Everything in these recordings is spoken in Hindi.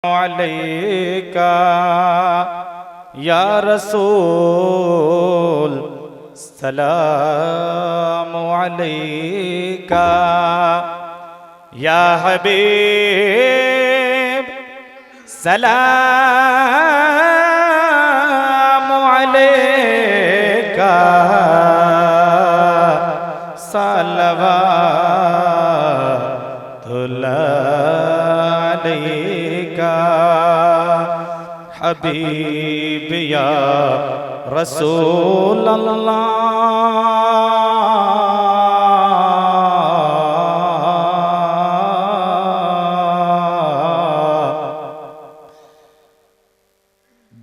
अलैका या रसूल सलाम अलैका या हबीब सलाम अलैका सलवातुल्लाह अलैका हबीब या रसूल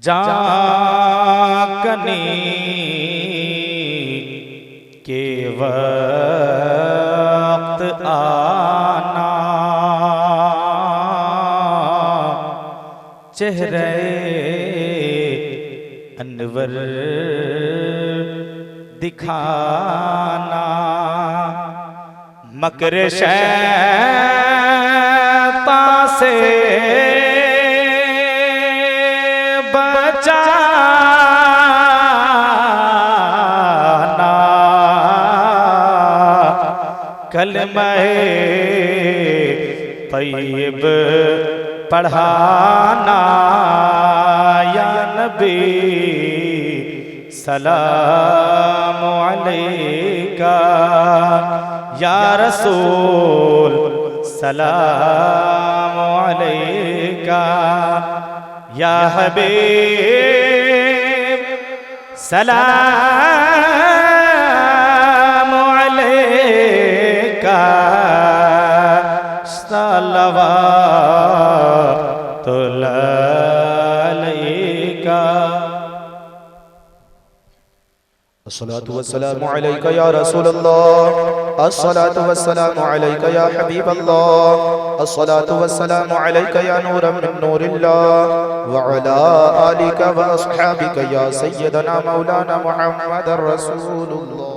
जाकनी के वक्त आना चेहरे अनवर दिखाना मकर शैतान से बचाना कलमा तय्यब पढ़ाना या नबी सलाम अलैका या रसूल सलाम अलैका या हबीब सलाम अलैका सलवातुल्लाह अलैका अस्सलातु वस्सलामु अलैका या रसूलल्लाह अस्सलातु वस्सलामु अलैका या हबीबल्लाह अस्सलातु वस्सलामु अलैका या नूरम मिन नूरिल्लाह व अला आलिका व अस्हाबिका या सय्यदना मौलाना मुहम्मदर रसूलुल्लाह।